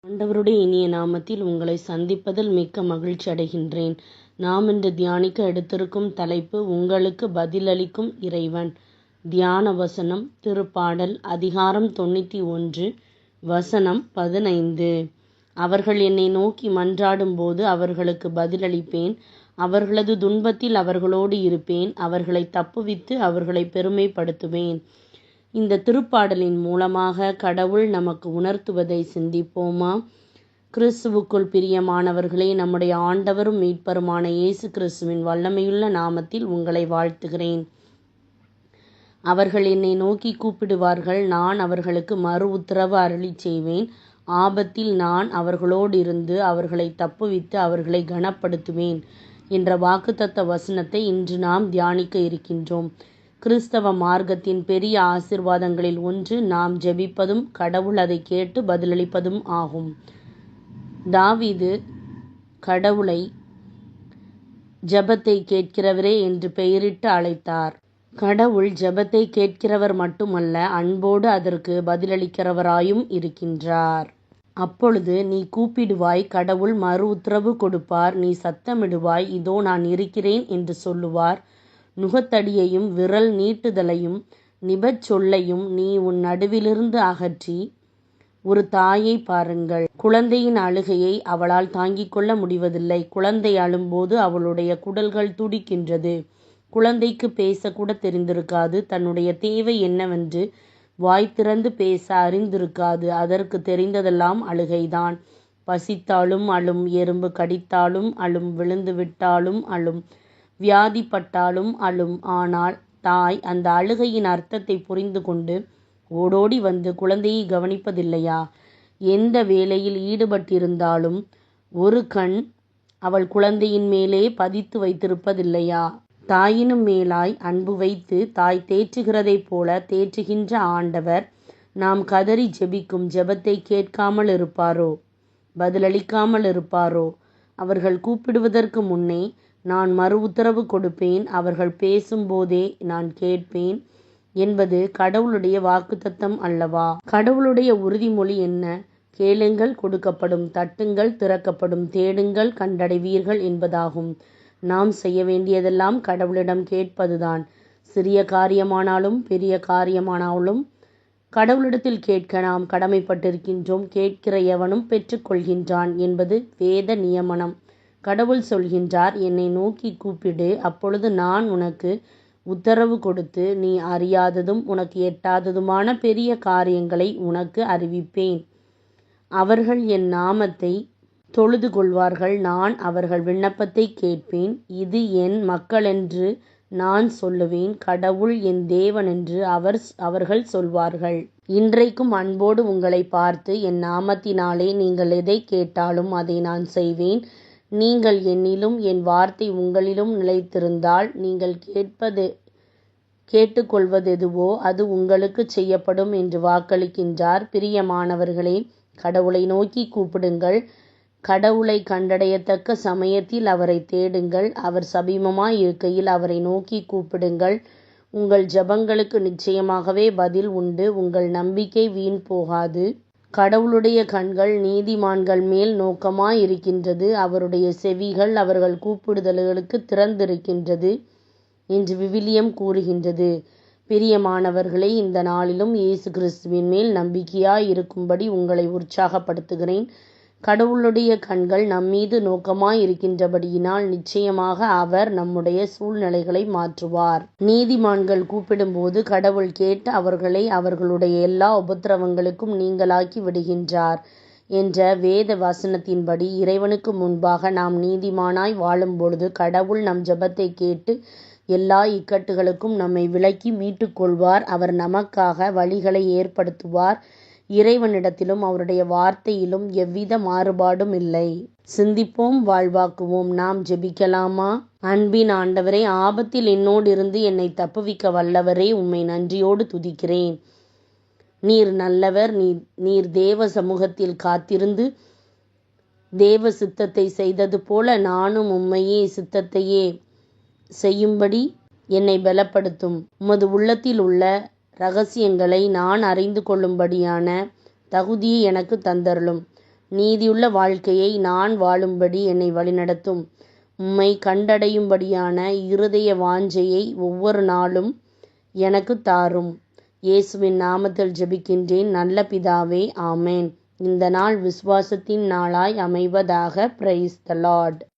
ஆண்டவருடைய இனிய நாமத்தில் உங்களை சந்திப்பதில் மிக்க மகிழ்ச்சி அடைகின்றேன். நாம் இன்று தியானிக்க எடுத்திருக்கும் தலைப்பு உங்களுக்கு பதிலளிக்கும் இறைவன். தியான வசனம் திருப்பாடல் அதிகாரம் 91 வசனம் 15. அவர்கள் என்னை நோக்கி மன்றாடும் போது அவர்களுக்கு பதிலளிப்பேன். அவர்களது துன்பத்தில் அவர்களோடு இருப்பேன். அவர்களை தப்புவித்து அவர்களை பெருமைப்படுத்துவேன். இந்த திருப்பாடலின் மூலமாக கடவுள் நமக்கு உணர்த்துவதை சிந்திப்போமா? கிறிஸ்துவுக்குள் பிரியமானவர்களே, நம்முடைய ஆண்டவரும் மீட்பருமான இயேசு கிறிஸ்துவின் வல்லமையுள்ள நாமத்தில் உங்களை வாழ்த்துகிறேன். அவர்கள் என்னை நோக்கி கூப்பிடுவார்கள், நான் அவர்களுக்கு மறு உத்தரவு அருளிச் செய்வேன். ஆபத்தில் நான் அவர்களோடு இருந்து அவர்களை தப்புவித்து அவர்களை கனப்படுத்துவேன் என்ற வாக்குத்தத்த வசனத்தை இன்று நாம் தியானிக்க இருக்கின்றோம். கிறிஸ்தவ மார்க்கத்தின் பெரிய ஆசீர்வாதங்களில் ஒன்று நாம் ஜெபிப்பதும் கடவுள் அதை கேட்டு பதிலளிப்பதும் ஆகும். தாவீது கடவுளை ஜெபத்தை கேட்கிறவரே என்று பெயரிட்டு அழைத்தார். கடவுள் ஜெபத்தை கேட்கிறவர் மட்டுமல்ல, அன்போடு அதற்கு பதிலளிக்கிறவராயும் இருக்கின்றார். அப்பொழுது நீ கூப்பிடுவாய், கடவுள் மறு உத்தரவு கொடுப்பார். நீ சத்தமிடுவாய், இதோ நான் இருக்கிறேன் என்று சொல்லுவார். நுகத்தடியையும் விரல் நீட்டுதலையும் நிபச்சொல்லையும் நீ உன் நடுவிலிருந்து அகற்றி ஒரு தாயை பாருங்கள். குழந்தையின் அழுகையை அவளால் தாங்கிக் கொள்ள முடிவதில்லை. குழந்தை அழும்போது அவளுடைய குடல்கள் துடிக்கின்றது. குழந்தைக்கு பேசக்கூட தெரிந்திருக்காது. தன்னுடைய தேவை என்னவென்று வாய் திறந்து பேச அறிந்திருக்காது. அதற்கு தெரிந்ததெல்லாம் அழுகைதான். பசித்தாலும் அழும், எறும்பு கடித்தாலும் அழும், விழுந்து விட்டாலும் அழும், வியாதிப்பட்டாலும் அழும். ஆனால் தாய் அந்த அழுகையின் அர்த்தத்தை புரிந்து கொண்டு ஓடோடி வந்து குழந்தையை கவனிப்பதில்லையா? எந்த வேலையில் ஈடுபட்டிருந்தாலும் ஒரு கண் அவள் குழந்தையின் மேலே பதித்து வைத்திருப்பதில்லையா? தாயினும் மேலாய் அன்பு வைத்து தாய் தேற்றுகிறதைப் போல தேற்றுகின்ற ஆண்டவர் நாம் கதறி ஜெபிக்கும் ஜெபத்தை கேட்காமல் இருப்பாரோ? பதிலளிக்காமல் இருப்பாரோ? அவர்கள் கூப்பிடுவதற்கு முன்னே நான் மறு உத்தரவு கொடுப்பேன், அவர்கள் பேசும்போதே நான் கேட்பேன் என்பது கடவுளுடைய வாக்குத்தத்தம் அல்லவா? கடவுளுடைய உறுதிமொழி என்ன? கேளுங்கள் கொடுக்கப்படும், தட்டுங்கள் திறக்கப்படும், தேடுங்கள் கண்டடைவீர்கள் என்பதாகும். நாம் செய்ய வேண்டியதெல்லாம் கடவுளிடம் கேட்பதுதான். சிறிய காரியமானாலும் பெரிய காரியமானாலும் கடவுளிடத்தில் கேட்க நாம் கடமைப்பட்டிருக்கின்றோம். கேட்கிற எவனும் பெற்றுக்கொள்கின்றான் என்பது வேத நியமனம். கடவுள் சொல்கின்றார், என்னை நோக்கி கூப்பிடு, அப்பொழுது நான் உனக்கு உத்தரவு கொடுத்து நீ அறியாததும் உனக்கு எட்டாததுமான பெரிய காரியங்களை உனக்கு அறிவிப்பேன். அவர்கள் என் நாமத்தை தொழுது கொள்வார்கள். நான் அவர்கள் விண்ணப்பத்தை கேட்பேன். இது என் மக்களென்று நான் சொல்லுவேன். கடவுள் என் தேவன் என்று அவர்கள் சொல்வார்கள். இன்றைக்கும் அன்போடு உங்களை பார்த்து, என் நாமத்தினாலே நீங்கள் எதை கேட்டாலும் அதை நான் செய்வேன். நீங்கள் என்னிலும் என் வார்த்தை உங்களிலும் நிலைத்திருந்தால் நீங்கள் கேட்டுக்கொள்வதெதுவோ அது உங்களுக்கு செய்யப்படும் என்று வாக்களிக்கின்றார். பிரியமானவர்களே, கடவுளை நோக்கி கூப்பிடுங்கள். கடவுளை கண்டடையத்தக்க சமயத்தில் அவரை தேடுங்கள். அவர் சமீபமாய் இருக்கையில் அவரை நோக்கி கூப்பிடுங்கள். உங்கள் ஜெபங்களுக்கு நிச்சயமாகவே பதில் உண்டு. உங்கள் நம்பிக்கை வீண் போகாது. கடவுளுடைய கண்கள் நீதிமான்கள் மேல் நோக்கமாய் இருக்கின்றது. அவருடைய செவிகள் அவர்கள் கூப்பிடுதல்களுக்கு திறந்திருக்கின்றது என்று விவிலியம் கூறுகின்றது. பிரியமானவர்களே, இந்த நாளிலும் இயேசு கிறிஸ்துவின் மேல் நம்பிக்கையாய் இருக்கும்படி உங்களை உற்சாகப்படுத்துகிறேன். கடவுளுடைய கண்கள் நம்மீது நோக்கமாய் இருக்கின்றபடியினால் நிச்சயமாக அவர் நம்முடைய சூழ்நிலைகளை மாற்றுவார். நீதிமான்கள் கூப்பிடும்போது கடவுள் கேட்டு அவர்களை அவர்களுடைய எல்லா உபத்திரவங்களுக்கும் நீங்களாக்கி விடுகின்றார் என்ற வேத வசனத்தின்படி இறைவனுக்கு முன்பாக நாம் நீதிமானாய் வாழும் பொழுது கடவுள் நம் ஜெபத்தை கேட்டு எல்லா இக்கட்டுகளுக்கும் நம்மை விலக்கி மீட்டுக்கொள்வார். அவர் நமக்காக வழிகளை ஏற்படுத்துவார். இறைவனிடத்திலும் அவருடைய வார்த்தையிலும் எவ்வித மாறுபாடும் இல்லை. சிந்திப்போம், வாழ்வாக்குவோம். நாம் ஜெபிக்கலாமா? அன்பின் ஆண்டவரே, ஆபத்தில் என்னோடு இருந்து என்னை தப்புவிக்க வல்லவரே, உம்மை நன்றியோடு துதிக்கிறேன். நீர் நல்லவர். நீர் தேவ சமூகத்தில் காத்திருந்து தேவ சித்தத்தை செய்தது போல நானும் உம்மையே சித்தத்தையே செய்யும்படி என்னை பலப்படுத்தும். உமது உள்ளத்தில் உள்ள இரகசியங்களை நான் அறிந்து கொள்ளும்படியான தகுதியை எனக்கு தந்தருளும். நீதியுள்ள வாழ்க்கையை நான் வாழும்படி என்னை வழிநடத்தும். உம்மை கண்டடையும்படியான இருதய வாஞ்சையை ஒவ்வொரு நாளும் எனக்கு தாரும். இயேசுவின் நாமத்தில் ஜெபிக்கின்றேன் நல்ல பிதாவே, ஆமேன். இந்த நாள் விசுவாசத்தின் நாளாய் அமைவதாக. Praise the Lord.